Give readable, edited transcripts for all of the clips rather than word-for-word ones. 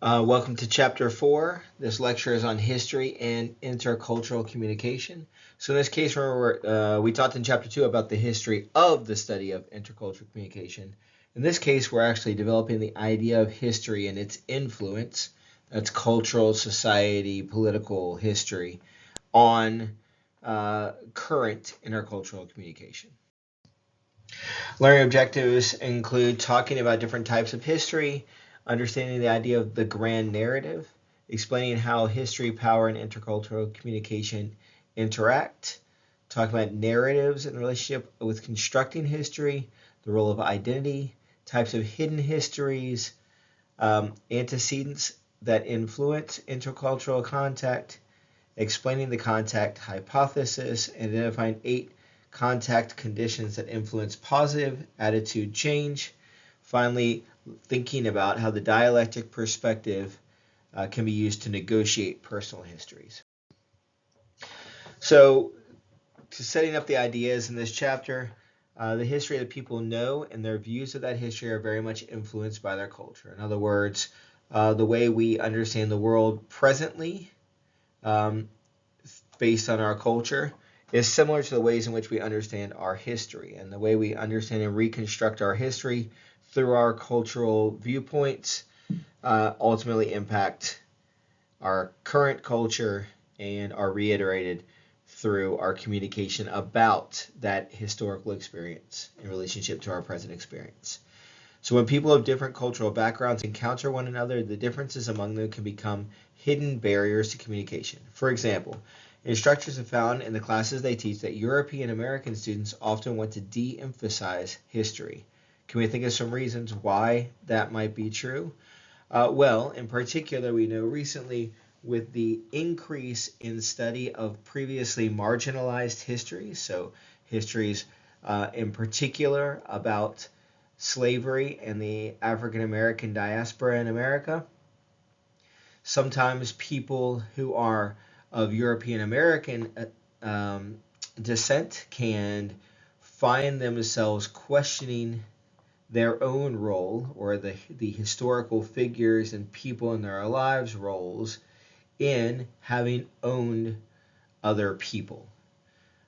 Welcome to Chapter 4. This lecture is on history and intercultural communication. So in this case, remember, we talked in Chapter 2 about the history of the study of intercultural communication. In this case, we're actually developing the idea of history and its influence, that's cultural, society, political history, on current intercultural communication. Learning objectives include talking about different types of history, understanding the idea of the grand narrative, explaining how history, power, and intercultural communication interact, talking about narratives in relationship with constructing history, the role of identity, types of hidden histories, antecedents that influence intercultural contact, explaining the contact hypothesis, and identifying 8 contact conditions that influence positive attitude change. Finally, thinking about how the dialectic perspective can be used to negotiate personal histories. So, to setting up the ideas in this chapter, the history that people know and their views of that history are very much influenced by their culture. In other words, the way we understand the world presently, based on our culture, is similar to the ways in which we understand our history. And the way we understand and reconstruct our history through our cultural viewpoints ultimately impact our current culture and are reiterated through our communication about that historical experience in relationship to our present experience. So when people of different cultural backgrounds encounter one another, the differences among them can become hidden barriers to communication. For example, instructors have found in the classes they teach that European American students often want to de-emphasize history. Can we think of some reasons why that might be true? Well, in particular, we know recently with the increase in study of previously marginalized histories, so histories in particular about slavery and the African American diaspora in America, sometimes people who are of European American descent can find themselves questioning their own role or the historical figures and people in their lives' roles in having owned other people.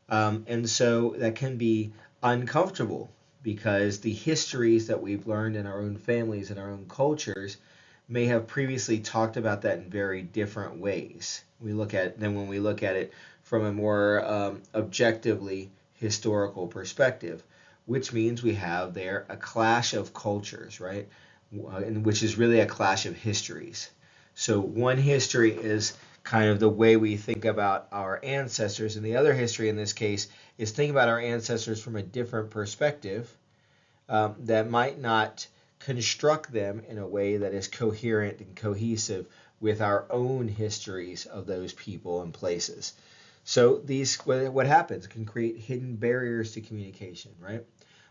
And so that can be uncomfortable because the histories that we've learned in our own families and our own cultures may have previously talked about that in very different ways. When we look at it from a more objectively historical perspective, which means we have there a clash of cultures, right? And which is really a clash of histories. So one history is kind of the way we think about our ancestors, and the other history in this case is think about our ancestors from a different perspective that might not construct them in a way that is coherent and cohesive with our own histories of those people and places. So what happens can create hidden barriers to communication, right?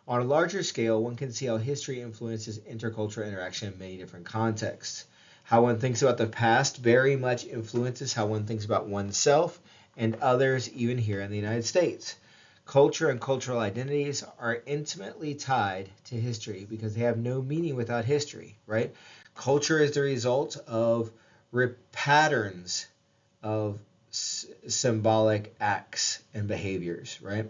On a larger scale, one can see how history influences intercultural interaction in many different contexts. How one thinks about the past very much influences how one thinks about oneself and others, even here in the United States. Culture and cultural identities are intimately tied to history because they have no meaning without history, right? Culture is the result of patterns of symbolic acts and behaviors, right?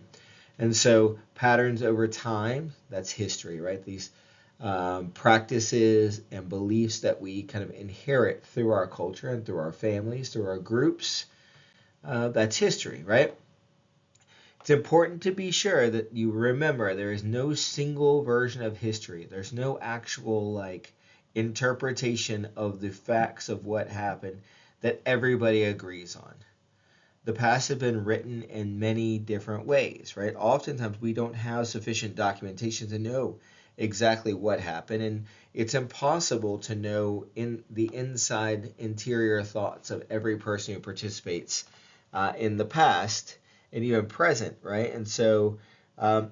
And so patterns over time, that's history, right? These practices and beliefs that we kind of inherit through our culture and through our families, through our groups, that's history, right? It's important to be sure that you remember there is no single version of history. There's no actual interpretation of the facts of what happened that everybody agrees on. The past has been written in many different ways, right? Oftentimes we don't have sufficient documentation to know exactly what happened, and it's impossible to know in the interior thoughts of every person who participates in the past and even present, right? And so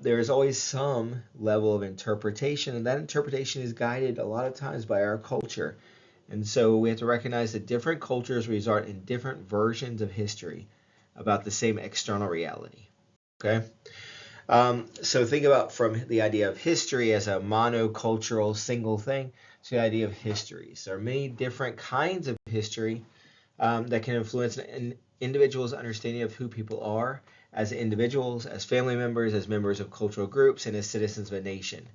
there is always some level of interpretation, and that interpretation is guided a lot of times by our culture. And so we have to recognize that different cultures result in different versions of history about the same external reality, okay? So think about from the idea of history as a monocultural single thing. So the idea of histories. There are many different kinds of history that can influence an individual's understanding of who people are as individuals, as family members, as members of cultural groups, and as citizens of a nation.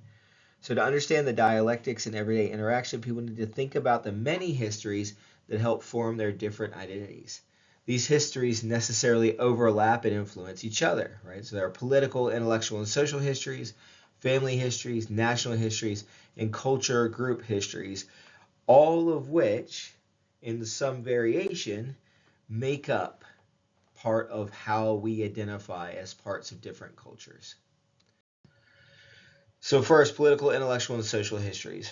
So to understand the dialectics in everyday interaction, people need to think about the many histories that help form their different identities. These histories necessarily overlap and influence each other, right? So there are political, intellectual, and social histories, family histories, national histories, and culture group histories, all of which, in some variation, make up part of how we identify as parts of different cultures. So first, political, intellectual, and social histories.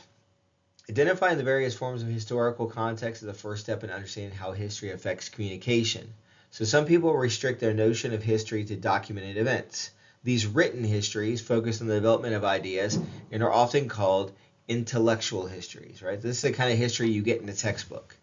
Identifying the various forms of historical context is the first step in understanding how history affects communication. So some people restrict their notion of history to documented events. These written histories focus on the development of ideas and are often called intellectual histories, right? This is the kind of history you get in a textbook.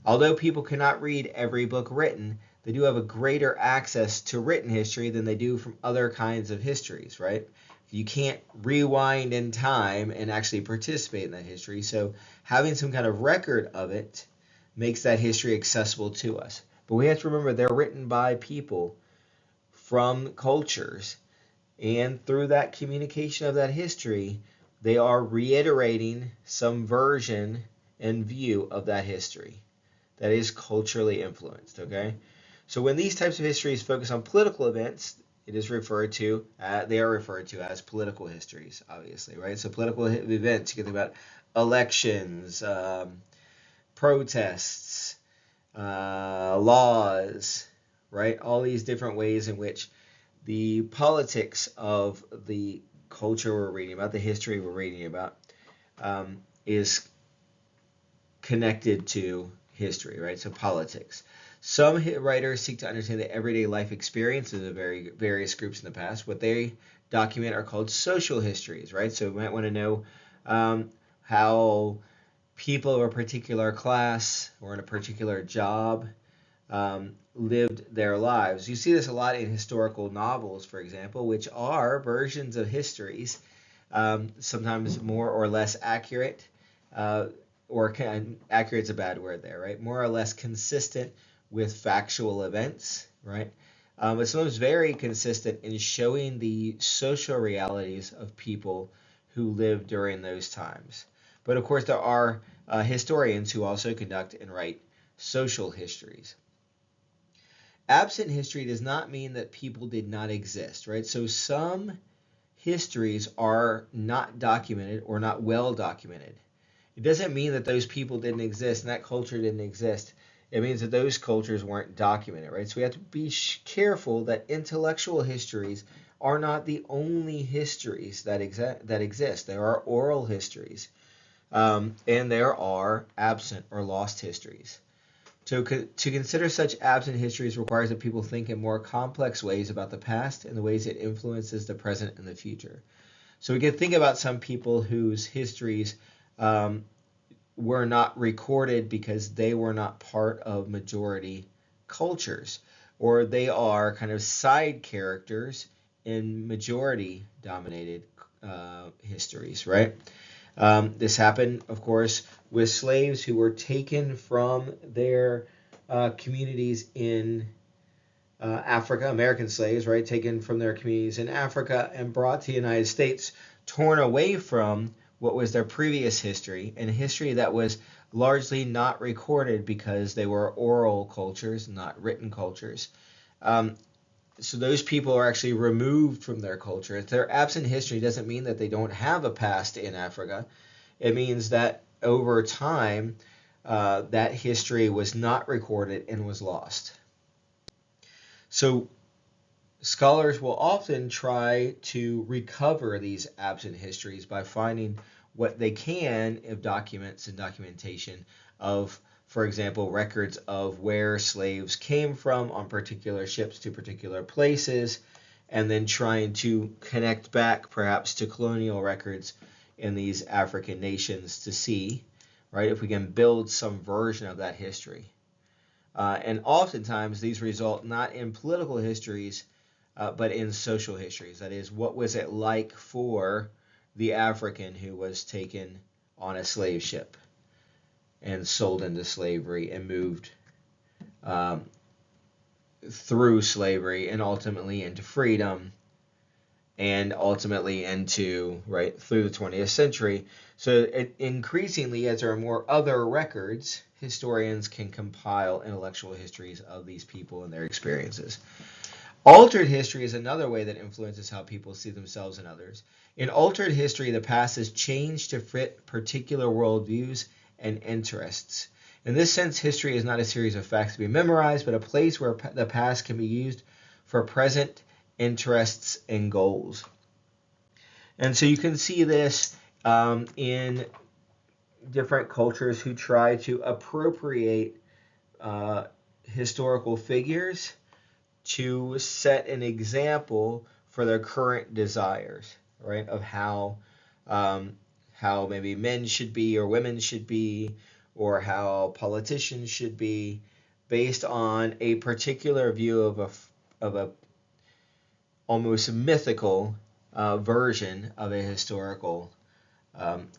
Although people cannot read every book written, they do have a greater access to written history than they do from other kinds of histories, right? You can't rewind in time and actually participate in that history. So having some kind of record of it makes that history accessible to us. But we have to remember they're written by people from cultures. And through that communication of that history, they are reiterating some version and view of that history that is culturally influenced, okay? So when these types of histories focus on political events, it is referred to, they are referred to as political histories, obviously, right? So political events, you can think about elections, protests, laws, right? All these different ways in which the politics of the culture we're reading about, the history we're reading about, is connected to history, right? So politics. Some writers seek to understand the everyday life experiences of various groups in the past. What they document are called social histories, right? So we might want to know how people of a particular class or in a particular job lived their lives. You see this a lot in historical novels, for example, which are versions of histories, sometimes more or less accurate, accurate's a bad word there, right? More or less consistent with factual events, right? But sometimes very consistent in showing the social realities of people who lived during those times. But of course, there are historians who also conduct and write social histories. Absent history does not mean that people did not exist, right? So some histories are not documented or not well documented. It doesn't mean that those people didn't exist and that culture didn't exist. It means that those cultures weren't documented, right? So we have to be careful that intellectual histories are not the only histories that exist. There are oral histories, and there are absent or lost histories. To consider such absent histories requires that people think in more complex ways about the past and the ways it influences the present and the future. So we can think about some people whose histories were not recorded because they were not part of majority cultures, or they are kind of side characters in majority dominated histories, right? This happened, of course, with slaves who were taken from their communities in Africa, American slaves, right, taken from their communities in Africa and brought to the United States, torn away from what was their previous history, and a history that was largely not recorded because they were oral cultures, not written cultures. So those people are actually removed from their culture. If they're absent history, doesn't mean that they don't have a past in Africa. It means that over time, that history was not recorded and was lost. So scholars will often try to recover these absent histories by finding what they can of documents and documentation of, for example, records of where slaves came from on particular ships to particular places, and then trying to connect back perhaps to colonial records in these African nations to see, right, if we can build some version of that history. And oftentimes these result not in political histories, but in social histories. That is, what was it like for the African who was taken on a slave ship and sold into slavery and moved through slavery and ultimately into freedom and ultimately into through the 20th century. So increasingly, as there are more other records, historians can compile intellectual histories of these people and their experiences. Altered history is another way that influences how people see themselves and others. In altered history, the past is changed to fit particular worldviews and interests. In this sense, history is not a series of facts to be memorized, but a place where the past can be used for present interests and goals. And so you can see this in different cultures who try to appropriate historical figures to set an example for their current desires, right? Of how maybe men should be or women should be, or how politicians should be, based on a particular view of a almost mythical version of a historical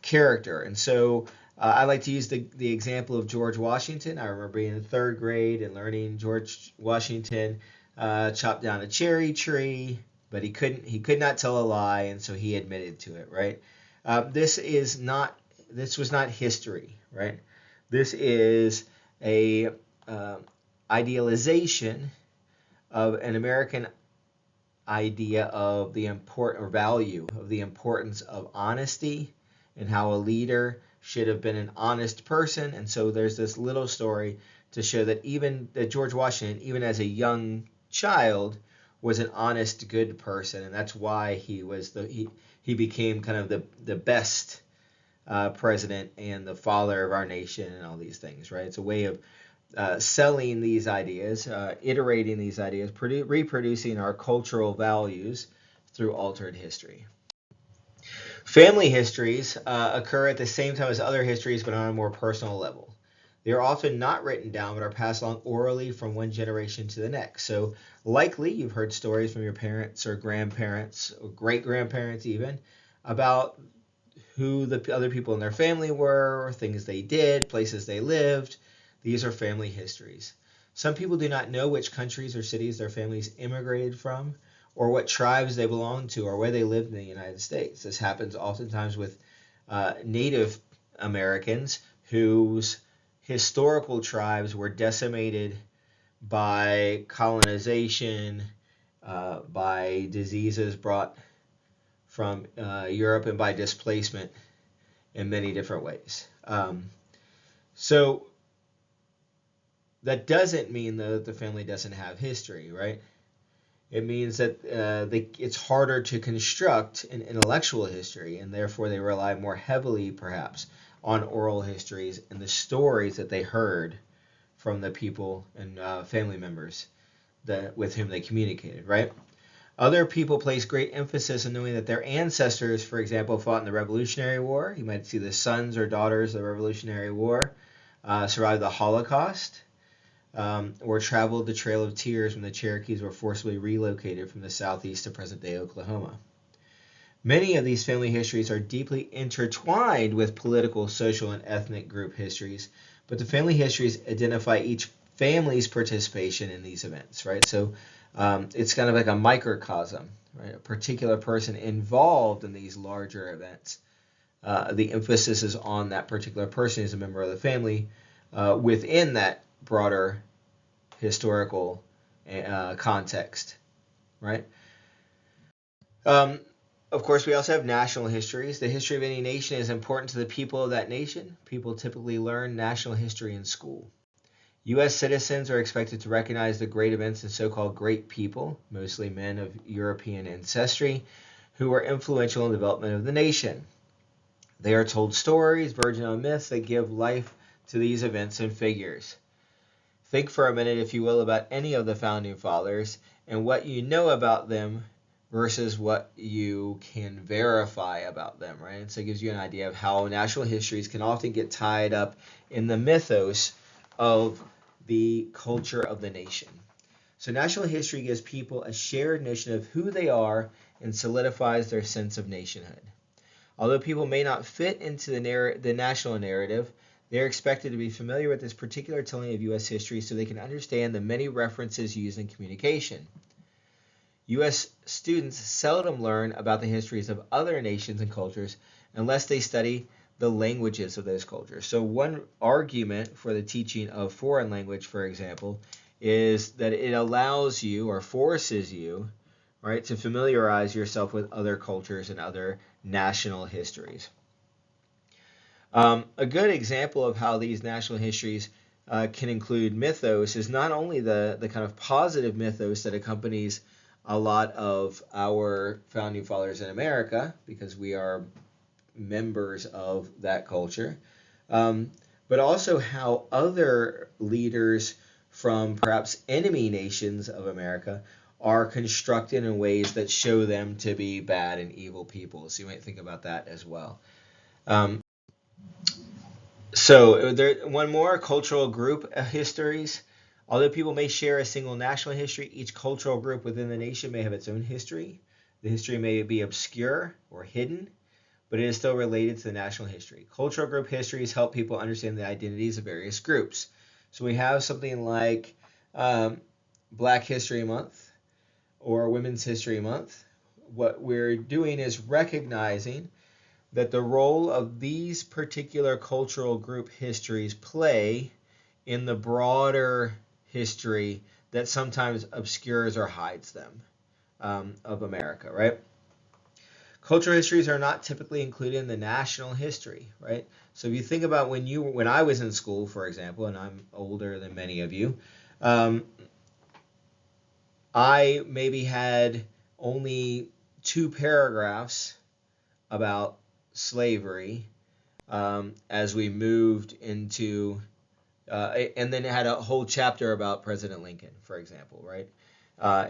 character. And so I like to use the example of George Washington. I remember being in third grade and learning George Washington chopped down a cherry tree, but he could not tell a lie, and so he admitted to it, right? This was not history, right? This is a idealization of an American idea of the value of the importance of honesty and how a leader should have been an honest person. And so there's this little story to show that George Washington, even as a young child, was an honest, good person, and that's why he became kind of the best president and the father of our nation and all these things, right? It's a way of selling these ideas, iterating these ideas, reproducing our cultural values through altered history. Family histories occur at the same time as other histories, but on a more personal level. They are often not written down, but are passed along orally from one generation to the next. So likely you've heard stories from your parents or grandparents or great-grandparents even about who the other people in their family were, things they did, places they lived. These are family histories. Some people do not know which countries or cities their families immigrated from, or what tribes they belonged to, or where they lived in the United States. This happens oftentimes with Native Americans whose historical tribes were decimated by colonization, by diseases brought from Europe, and by displacement in many different ways. So that doesn't mean, though, that the family doesn't have history, right? It means that it's harder to construct an intellectual history, and therefore they rely more heavily, perhaps, on oral histories and the stories that they heard from the people and family members with whom they communicated, right? Other people place great emphasis on knowing that their ancestors, for example, fought in the Revolutionary War. You might see the sons or daughters of the Revolutionary War survived the Holocaust, or traveled the Trail of Tears when the Cherokees were forcibly relocated from the southeast to present-day Oklahoma. Many of these family histories are deeply intertwined with political, social, and ethnic group histories, but the family histories identify each family's participation in these events, right? So it's kind of like a microcosm, right? A particular person involved in these larger events. The emphasis is on that particular person as a member of the family within that broader historical context, right? Of course, we also have national histories. The history of any nation is important to the people of that nation. People typically learn national history in school. U.S. citizens are expected to recognize the great events and so-called great people, mostly men of European ancestry, who were influential in the development of the nation. They are told stories, versions of myths that give life to these events and figures. Think for a minute, if you will, about any of the founding fathers and what you know about them versus what you can verify about them, right? And so it gives you an idea of how national histories can often get tied up in the mythos of the culture of the nation. So national history gives people a shared notion of who they are and solidifies their sense of nationhood. Although people may not fit into the national narrative, they are expected to be familiar with this particular telling of U.S. history so they can understand the many references used in communication. U.S. students seldom learn about the histories of other nations and cultures unless they study the languages of those cultures. So one argument for the teaching of foreign language, for example, is that it allows you or forces you, right, to familiarize yourself with other cultures and other national histories. A good example of how these national histories can include mythos is not only the kind of positive mythos that accompanies a lot of our founding fathers in America, because we are members of that culture, but also how other leaders from perhaps enemy nations of America are constructed in ways that show them to be bad and evil people. So you might think about that as well. So one more, cultural group histories. Although people may share a single national history, each cultural group within the nation may have its own history. The history may be obscure or hidden, but it is still related to the national history. Cultural group histories help people understand the identities of various groups. So we have something like Black History Month or Women's History Month. What we're doing is recognizing that the role of these particular cultural group histories play in the broader history that sometimes obscures or hides them of America, right? Cultural histories are not typically included in the national history, right? So if you think about when I was in school, for example, and I'm older than many of you, I maybe had only 2 paragraphs about slavery as we moved into, and then it had a whole chapter about President Lincoln, for example, right?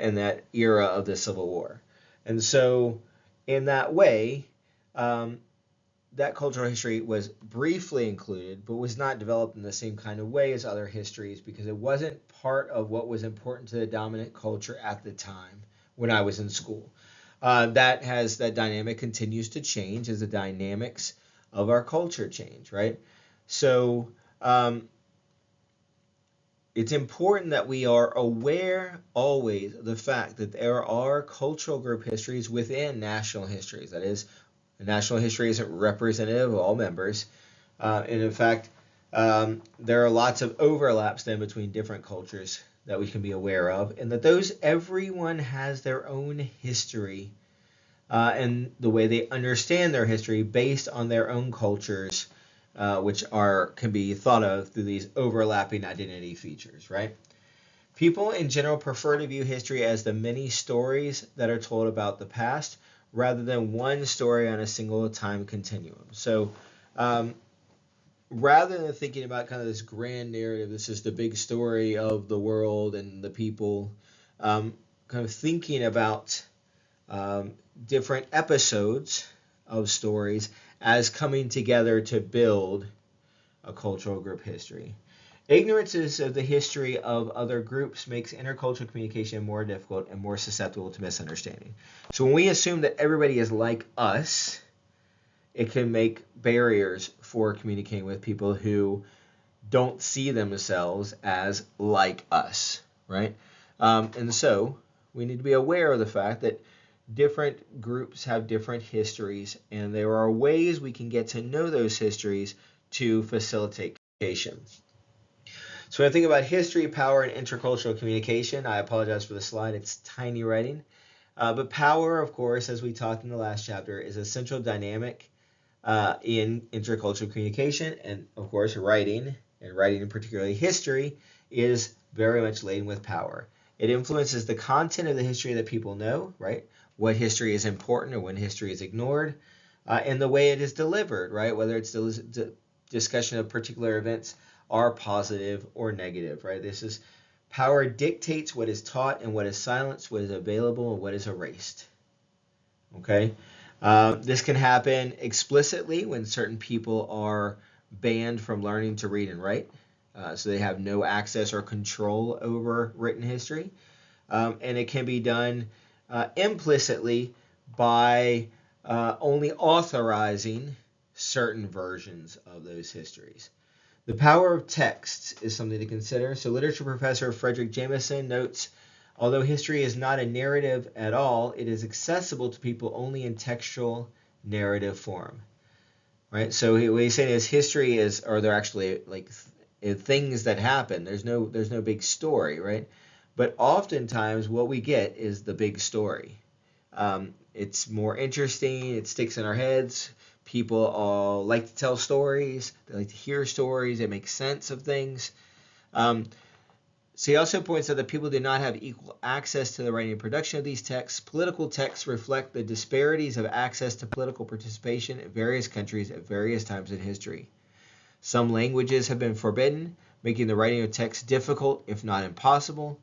In that era of the Civil War. And so in that way, that cultural history was briefly included, but was not developed in the same kind of way as other histories because it wasn't part of what was important to the dominant culture at the time when I was in school. That dynamic continues to change as the dynamics of our culture change, right? So it's important that we are aware always of the fact that there are cultural group histories within national histories. That is, national history isn't representative of all members. And in fact, there are lots of overlaps then between different cultures that we can be aware of, and that everyone has their own history and the way they understand their history based on their own cultures, which can be thought of through these overlapping identity features, right? People in general prefer to view history as the many stories that are told about the past rather than one story on a single time continuum. So rather than thinking about kind of this grand narrative, this is the big story of the world and the people, kind of thinking about different episodes of stories as coming together to build a cultural group history. Ignorance of the history of other groups makes intercultural communication more difficult and more susceptible to misunderstanding. So when we assume that everybody is like us, it can make barriers for communicating with people who don't see themselves as like us, right? And so we need to be aware of the fact that different groups have different histories, and there are ways we can get to know those histories to facilitate communication. So when I think about history, power, and intercultural communication, I apologize for the slide, it's tiny writing. But power, of course, as we talked in the last chapter, is a central dynamic in intercultural communication. And of course, writing, and writing in particularly history, is very much laden with power. It influences the content of the history that people know, right? What history is important or when history is ignored, and the way it is delivered, right? Whether it's the discussion of particular events are positive or negative, right? Power dictates what is taught and what is silenced, what is available and what is erased. Okay? This can happen explicitly when certain people are banned from learning to read and write, so they have no access or control over written history. And it can be done implicitly by only authorizing certain versions of those histories. The power of text is something to consider. So literature professor Frederick Jameson notes, although history is not a narrative at all, it is accessible to people only in textual narrative form. Right? So what he's saying is history is, or they're actually like things that happen. There's no big story, right? But oftentimes what we get is the big story. It's more interesting. It sticks in our heads. People all like to tell stories. They like to hear stories. They make sense of things. So he also points out that people do not have equal access to the writing and production of these texts. Political texts reflect the disparities of access to political participation in various countries at various times in history. Some languages have been forbidden, making the writing of texts difficult, if not impossible.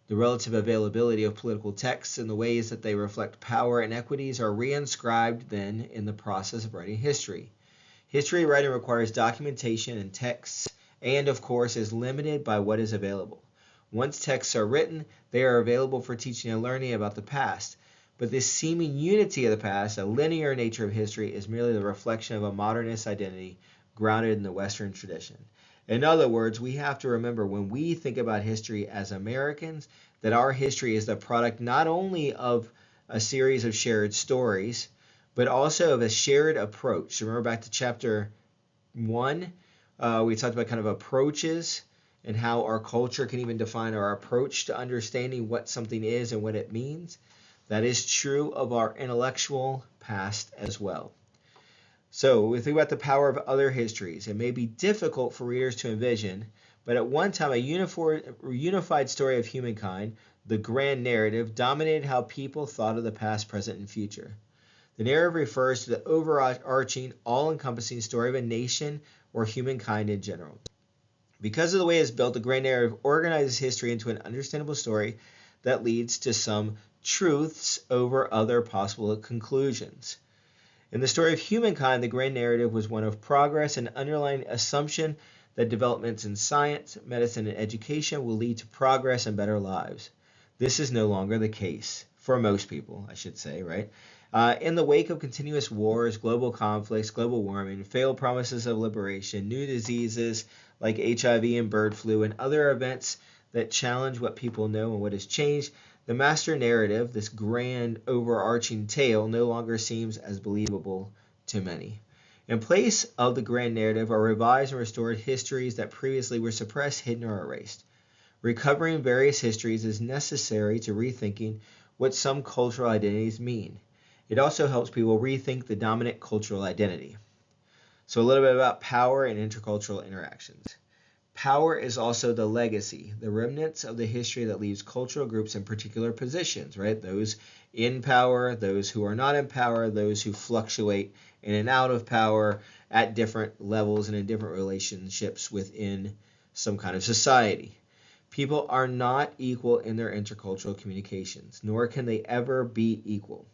The relative availability of political texts and the ways that they reflect power and equities are reinscribed then in the process of writing history. History writing requires documentation and texts, and of course is limited by what is available. Once texts are written, they are available for teaching and learning about the past. But this seeming unity of the past, a linear nature of history, is merely the reflection of a modernist identity grounded in the Western tradition. In other words, we have to remember when we think about history as Americans, that our history is the product not only of a series of shared stories, but also of a shared approach. So remember back to chapter 1, we talked about kind of approaches and how our culture can even define our approach to understanding what something is and what it means. That is true of our intellectual past as well. So we think about the power of other histories. It may be difficult for readers to envision, but at one time a unified story of humankind, the grand narrative, dominated how people thought of the past, present, and future. The narrative refers to the overarching, all-encompassing story of a nation or humankind in general. Because of the way it's built, the grand narrative organizes history into an understandable story that leads to some truths over other possible conclusions. In the story of humankind, the grand narrative was one of progress and underlying assumption that developments in science, medicine, and education will lead to progress and better lives. This is no longer the case, for most people, I should say, right? In the wake of continuous wars, global conflicts, global warming, failed promises of liberation, new diseases like HIV and bird flu, and other events that challenge what people know and what has changed, the master narrative, this grand overarching tale, no longer seems as believable to many. In place of the grand narrative are revised and restored histories that previously were suppressed, hidden, or erased. Recovering various histories is necessary to rethinking what some cultural identities mean. It also helps people rethink the dominant cultural identity. So a little bit about power and intercultural interactions. Power is also the legacy, the remnants of the history that leaves cultural groups in particular positions, right? Those in power, those who are not in power, those who fluctuate in and out of power at different levels and in different relationships within some kind of society. People are not equal in their intercultural communications, nor can they ever be equal.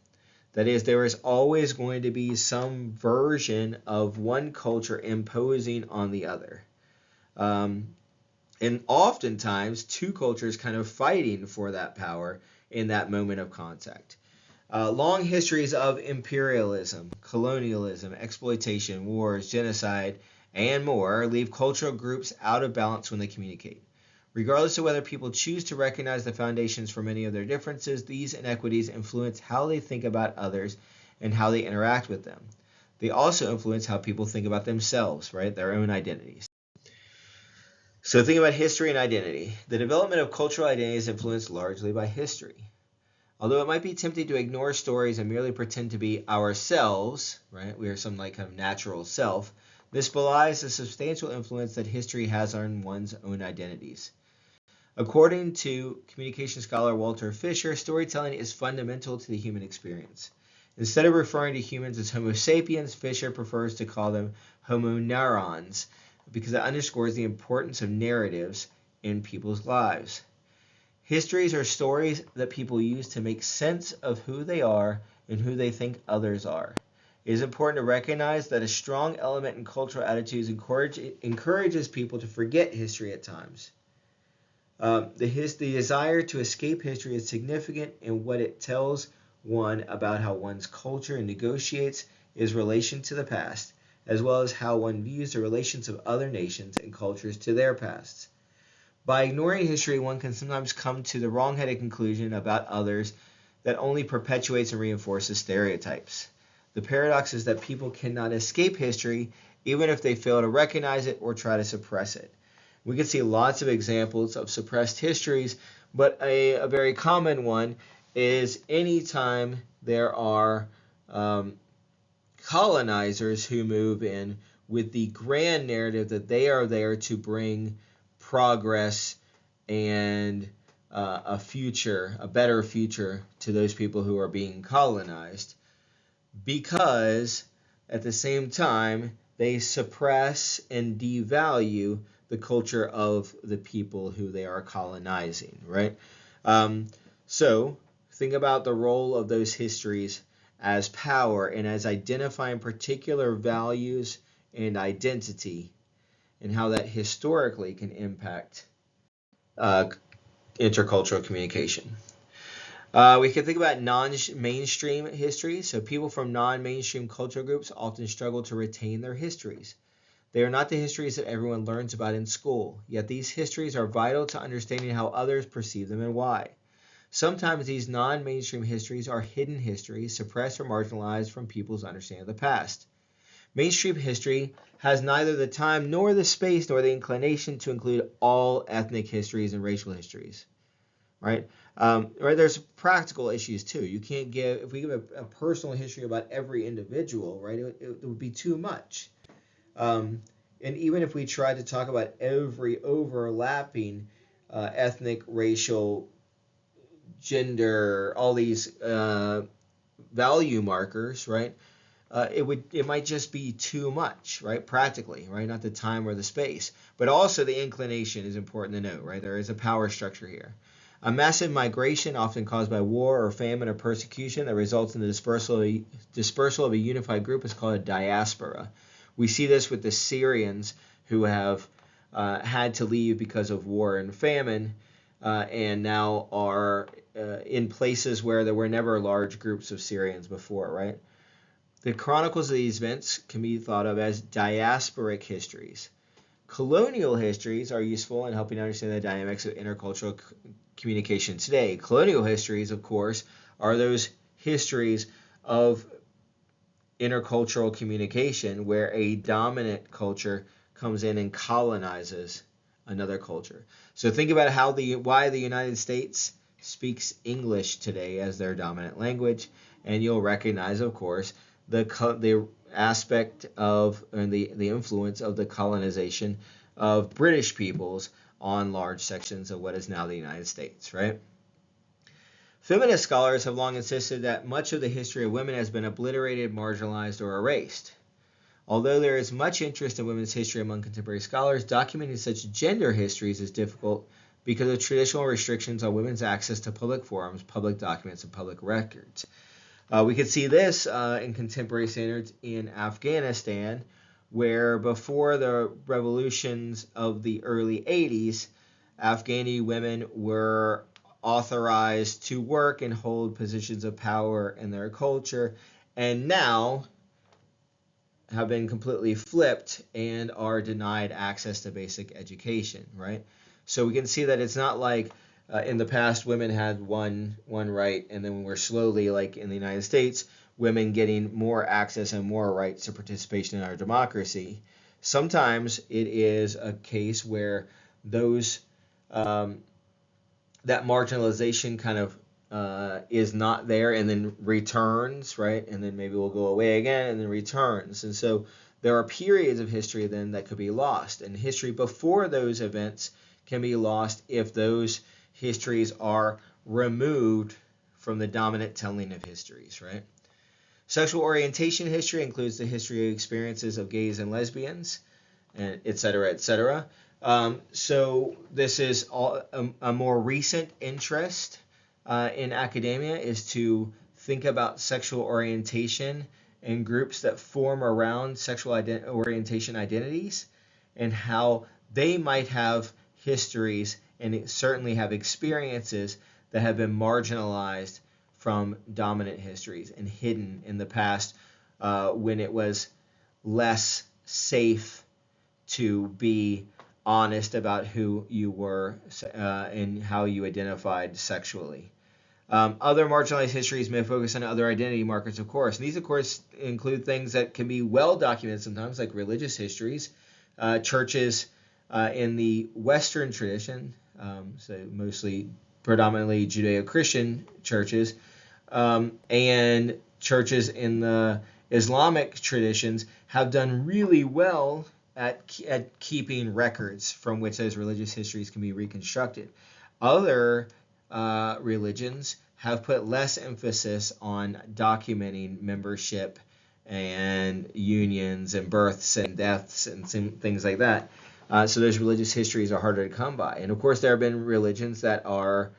That is, there is always going to be some version of one culture imposing on the other. And oftentimes, two cultures kind of fighting for that power in that moment of contact. Long histories of imperialism, colonialism, exploitation, wars, genocide, and more leave cultural groups out of balance when they communicate. Regardless of whether people choose to recognize the foundations for many of their differences, these inequities influence how they think about others and how they interact with them. They also influence how people think about themselves, right? Their own identities. So think about history and identity. The development of cultural identity is influenced largely by history. Although it might be tempting to ignore stories and merely pretend to be ourselves, right? We are some like kind of natural self. This belies the substantial influence that history has on one's own identities. According to communication scholar Walter Fisher, storytelling is fundamental to the human experience. Instead of referring to humans as Homo sapiens, Fisher prefers to call them Homo neurons because it underscores the importance of narratives in people's lives. Histories are stories that people use to make sense of who they are and who they think others are. It is important to recognize that a strong element in cultural attitudes encourages people to forget history at times. The desire to escape history is significant in what it tells one about how one's culture negotiates its relation to the past, as well as how one views the relations of other nations and cultures to their pasts. By ignoring history, one can sometimes come to the wrong-headed conclusion about others that only perpetuates and reinforces stereotypes. The paradox is that people cannot escape history even if they fail to recognize it or try to suppress it. We can see lots of examples of suppressed histories, but a very common one is anytime there are colonizers who move in with the grand narrative that they are there to bring progress and a better future to those people who are being colonized, because at the same time they suppress and devalue the culture of the people who they are colonizing, right? So think about the role of those histories as power and as identifying particular values and identity, and how that historically can impact intercultural communication. We can think about non-mainstream history. So people from non-mainstream cultural groups often struggle to retain their histories. They are not the histories that everyone learns about in school, yet these histories are vital to understanding how others perceive them and why. Sometimes these non-mainstream histories are hidden histories, suppressed or marginalized from people's understanding of the past. Mainstream history has neither the time nor the space nor the inclination to include all ethnic histories and racial histories, right? There's practical issues too. You can't give, if we give a personal history about every individual, right, it would be too much. And even if we tried to talk about every overlapping ethnic, racial, gender, all these value markers, right? It might just be too much, right? Practically, right? Not the time or the space, but also the inclination is important to note, right? There is a power structure here. A massive migration, often caused by war or famine or persecution, that results in the dispersal of a unified group is called a diaspora. We see this with the Syrians who have had to leave because of war and famine, and now are in places where there were never large groups of Syrians before, right? The chronicles of these events can be thought of as diasporic histories. Colonial histories are useful in helping understand the dynamics of intercultural communication today. Colonial histories, of course, are those histories of intercultural communication where a dominant culture comes in and colonizes another culture. So think about why the United States speaks English today as their dominant language, and you'll recognize, of course, the aspect of and the influence of the colonization of British peoples on large sections of what is now the United States, right? Feminist scholars have long insisted that much of the history of women has been obliterated, marginalized, or erased. Although there is much interest in women's history among contemporary scholars, documenting such gender histories is difficult because of traditional restrictions on women's access to public forums, public documents, and public records. We could see this in contemporary standards in Afghanistan, where before the revolutions of the early 80s, Afghani women were authorized to work and hold positions of power in their culture, and now have been completely flipped and are denied access to basic education, right? So we can see that it's not like in the past women had one right, and then we're slowly, like in the United States, women getting more access and more rights to participation in our democracy. Sometimes it is a case where those that marginalization kind of is not there and then returns, right? And then maybe will go away again and then returns. And so there are periods of history then that could be lost. And history before those events can be lost if those histories are removed from the dominant telling of histories, right? Sexual orientation history includes the history of experiences of gays and lesbians, and et cetera, et cetera. So this is a more recent interest in academia, is to think about sexual orientation and groups that form around sexual orientation identities and how they might have histories and certainly have experiences that have been marginalized from dominant histories and hidden in the past when it was less safe to be honest about who you were and how you identified sexually. Other marginalized histories may focus on other identity markers, of course. And these, of course, include things that can be well documented sometimes, like religious histories, churches in the Western tradition, so mostly predominantly Judeo-Christian churches, and churches in the Islamic traditions have done really well at keeping records from which those religious histories can be reconstructed. Other religions have put less emphasis on documenting membership and unions and births and deaths and things like that. So those religious histories are harder to come by. And of course, there have been religions that are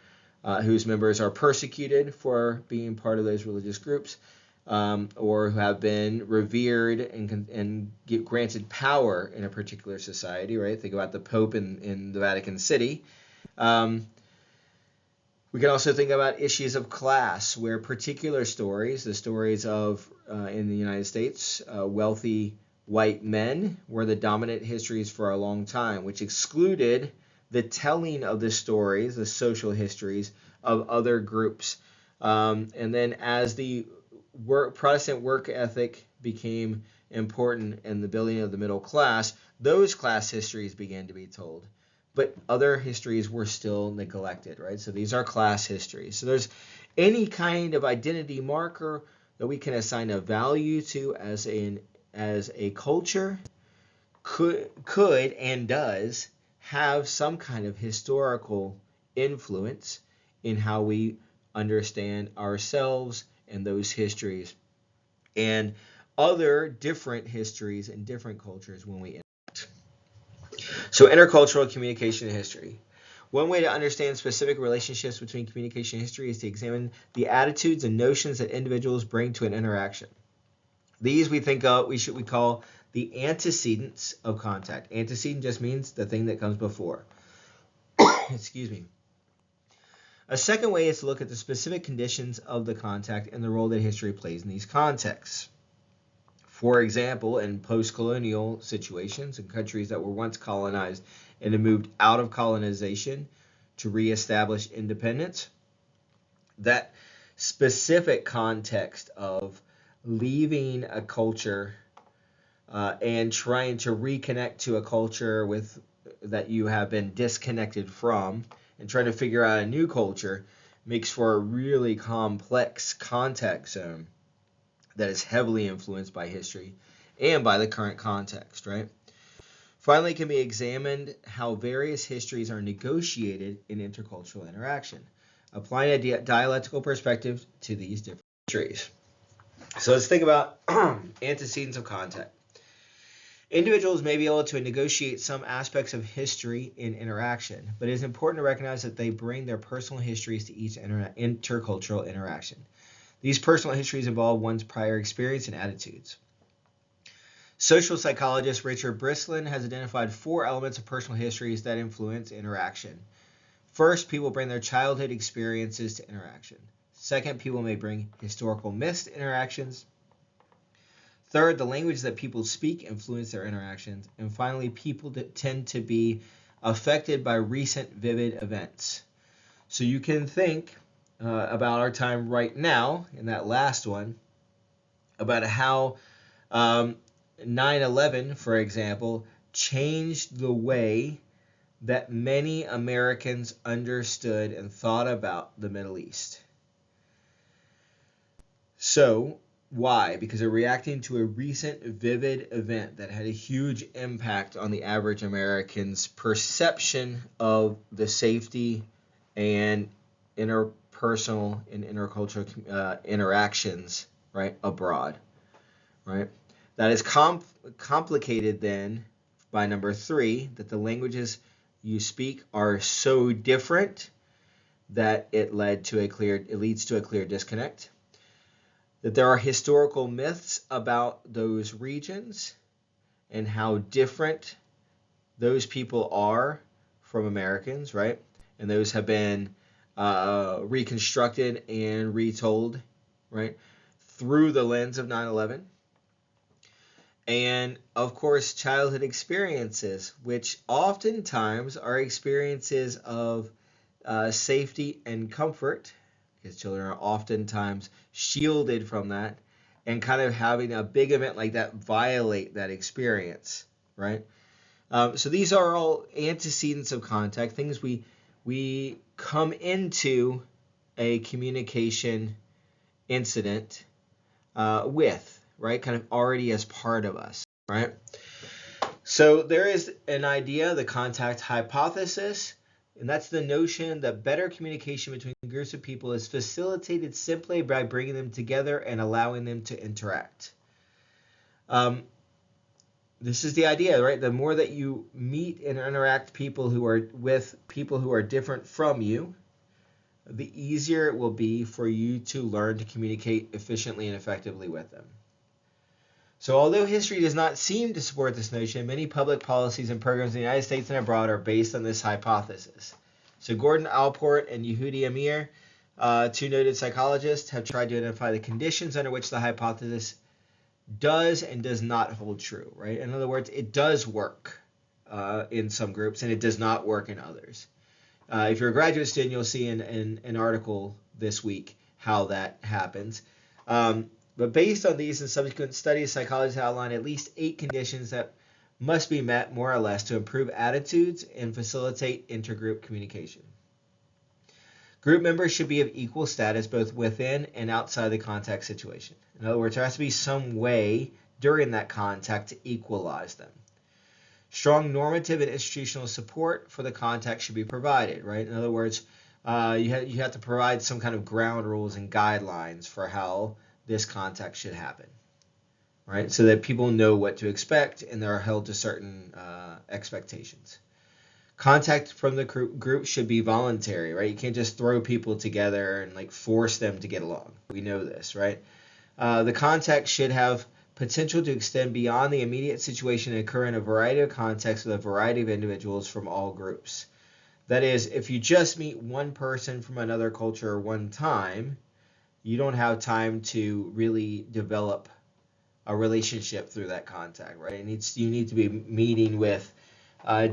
whose members are persecuted for being part of those religious groups, or who have been revered and get granted power in a particular society. Right? Think about the Pope in the Vatican City. We can also think about issues of class, where particular stories, the stories of, in the United States, wealthy white men were the dominant histories for a long time, which excluded the telling of the stories, the social histories of other groups. And then as the Protestant work ethic became important in the building of the middle class, those class histories began to be told. But other histories were still neglected, right? So these are class histories. So there's any kind of identity marker that we can assign a value to as a culture could and does have some kind of historical influence in how we understand ourselves and those histories and other different histories and different cultures when we interact. So intercultural communication and history. One way to understand specific relationships between communication and history is to examine the attitudes and notions that individuals bring to an interaction. These we call the antecedents of contact. Antecedent just means the thing that comes before. Excuse me. A second way is to look at the specific conditions of the contact and the role that history plays in these contexts. For example, in post-colonial situations in countries that were once colonized and have moved out of colonization to reestablish independence, that specific context of leaving a culture and trying to reconnect to a culture that you have been disconnected from and trying to figure out a new culture makes for a really complex context zone that is heavily influenced by history and by the current context, right? Finally, it can be examined how various histories are negotiated in intercultural interaction, applying a dialectical perspective to these different histories. So let's think about antecedents of contact. Individuals may be able to negotiate some aspects of history in interaction, but it is important to recognize that they bring their personal histories to each intercultural interaction. These personal histories involve one's prior experience and attitudes. Social psychologist Richard Brislin has identified 4 elements of personal histories that influence interaction. First, people bring their childhood experiences to interaction. Second, people may bring historical myths to interactions. Third, the language that people speak influence their interactions. And finally, people tend to be affected by recent vivid events. So you can think about our time right now, in that last one, about how 9/11, for example, changed the way that many Americans understood and thought about the Middle East. So, why? Because they're reacting to a recent vivid event that had a huge impact on the average American's perception of the safety and interpersonal and intercultural interactions, right, abroad, right? That is complicated then by number 3, that the languages you speak are so different that it leads to a clear disconnect. That there are historical myths about those regions and how different those people are from Americans, right? And those have been reconstructed and retold, right, through the lens of 9/11. And of course, childhood experiences, which oftentimes are experiences of safety and comfort, because children are oftentimes shielded from that, and kind of having a big event like that violate that experience, right? So these are all antecedents of contact, things we come into a communication incident with, right? Kind of already as part of us, right? So there is an idea, the contact hypothesis, and that's the notion that better communication between groups of people is facilitated simply by bringing them together and allowing them to interact. This is the idea, right? The more that you meet and interact with people who are different from you, the easier it will be for you to learn to communicate efficiently and effectively with them. So although history does not seem to support this notion, many public policies and programs in the United States and abroad are based on this hypothesis. So Gordon Allport and Yehudi Amir, two noted psychologists, have tried to identify the conditions under which the hypothesis does and does not hold true, right? In other words, it does work in some groups and it does not work in others. If you're a graduate student, you'll see in an article this week how that happens. But based on these and subsequent studies, psychologists outline at least 8 conditions that must be met more or less to improve attitudes and facilitate intergroup communication. Group members should be of equal status both within and outside the contact situation. In other words, there has to be some way during that contact to equalize them. Strong normative and institutional support for the contact should be provided, right? In other words, you have to provide some kind of ground rules and guidelines for how this contact should happen, right? So that people know what to expect and they're held to certain expectations. Contact from the group should be voluntary, right? You can't just throw people together and like force them to get along. We know this, right? The contact should have potential to extend beyond the immediate situation and occur in a variety of contexts with a variety of individuals from all groups. That is, if you just meet one person from another culture one time, you don't have time to really develop a relationship through that contact, right? You need to be meeting with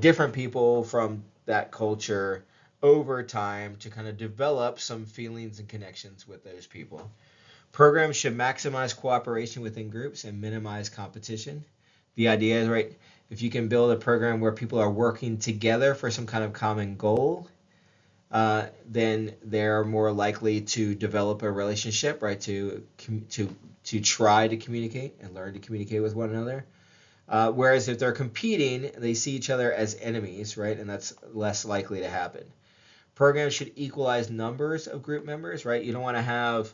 different people from that culture over time to kind of develop some feelings and connections with those people. Programs should maximize cooperation within groups and minimize competition. The idea is, right, if you can build a program where people are working together for some kind of common goal, then they're more likely to develop a relationship, right, to try to communicate and learn to communicate with one another. Whereas if they're competing, they see each other as enemies, right, and that's less likely to happen. Programs should equalize numbers of group members, right? You don't want to have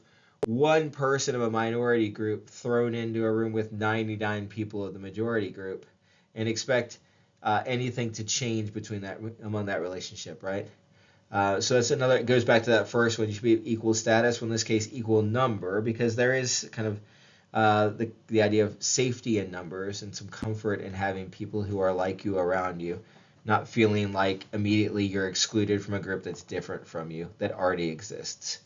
one person of a minority group thrown into a room with 99 people of the majority group and expect anything to change among that relationship, right? So that's another, it goes back to that first one. You should be equal status, well, in this case, equal number, because there is kind of the idea of safety in numbers and some comfort in having people who are like you around you, not feeling like immediately you're excluded from a group that's different from you, that already exists.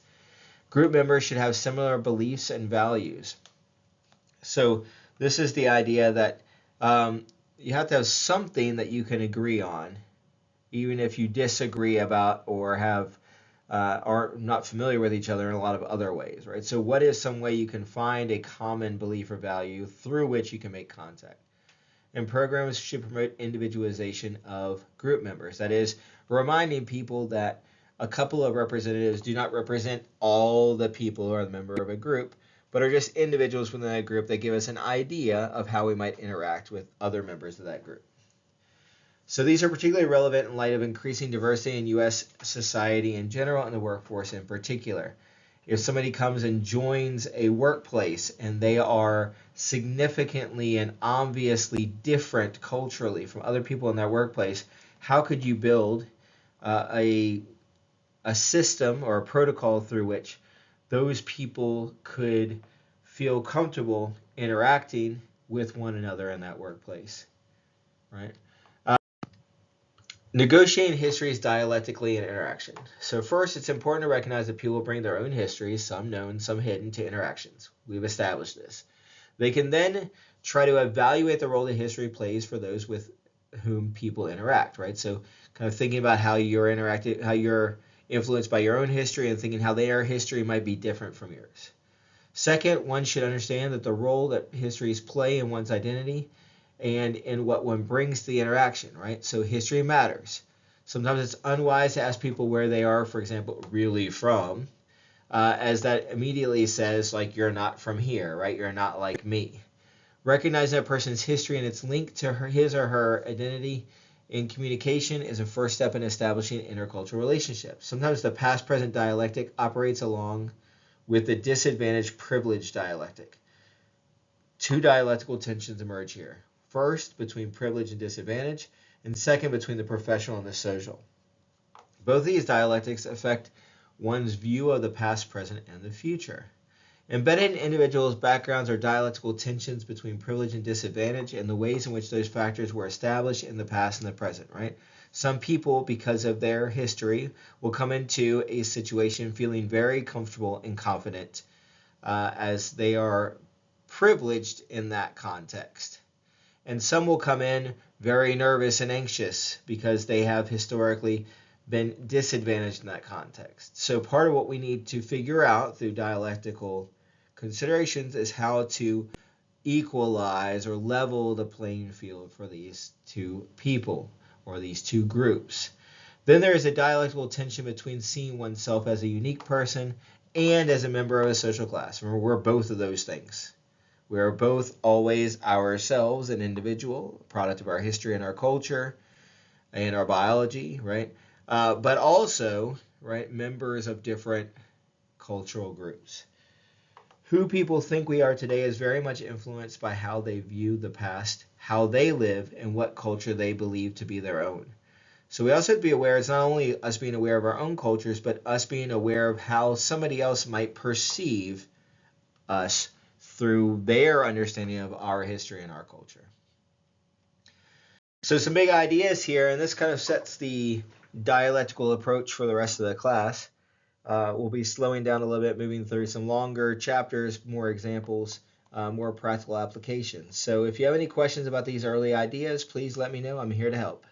Group members should have similar beliefs and values. So this is the idea that you have to have something that you can agree on, even if you disagree about or are not familiar with each other in a lot of other ways, right? So what is some way you can find a common belief or value through which you can make contact? And programs should promote individualization of group members. That is, reminding people that a couple of representatives do not represent all the people who are a member of a group, but are just individuals within that group that give us an idea of how we might interact with other members of that group. So these are particularly relevant in light of increasing diversity in U.S. society in general and the workforce in particular. If somebody comes and joins a workplace and they are significantly and obviously different culturally from other people in that workplace, how could you build a system or a protocol through which those people could feel comfortable interacting with one another in that workplace, right? Negotiating histories dialectically in interaction. So first, it's important to recognize that people bring their own histories, some known, some hidden, to interactions. We've established this. They can then try to evaluate the role that history plays for those with whom people interact, right? So kind of thinking about how you're influenced by your own history and thinking how their history might be different from yours. Second, one should understand that the role that histories play in one's identity and in what one brings to the interaction, right? So history matters. Sometimes it's unwise to ask people where they are, for example, really from, as that immediately says, like, you're not from here, right? You're not like me. Recognizing a person's history and its link to his or her identity in communication is a first step in establishing intercultural relationships. Sometimes the past-present dialectic operates along with the disadvantage-privilege dialectic. Two dialectical tensions emerge here. First, between privilege and disadvantage, and second, between the professional and the social. Both of these dialectics affect one's view of the past, present, and the future. Embedded in individuals' backgrounds are dialectical tensions between privilege and disadvantage and the ways in which those factors were established in the past and the present, right? Some people, because of their history, will come into a situation feeling very comfortable and confident as they are privileged in that context. And some will come in very nervous and anxious because they have historically been disadvantaged in that context. So part of what we need to figure out through dialectical considerations is how to equalize or level the playing field for these two people or these two groups. Then there is a dialectical tension between seeing oneself as a unique person and as a member of a social class. Remember, we're both of those things. We are both always ourselves, an individual, a product of our history and our culture and our biology, right? But also, right, members of different cultural groups. Who people think we are today is very much influenced by how they view the past, how they live, and what culture they believe to be their own. So we also have to be aware, it's not only us being aware of our own cultures, but us being aware of how somebody else might perceive us through their understanding of our history and our culture. So some big ideas here, and this kind of sets the dialectical approach for the rest of the class. We'll be slowing down a little bit, moving through some longer chapters, more examples, more practical applications. So if you have any questions about these early ideas, please let me know. I'm here to help.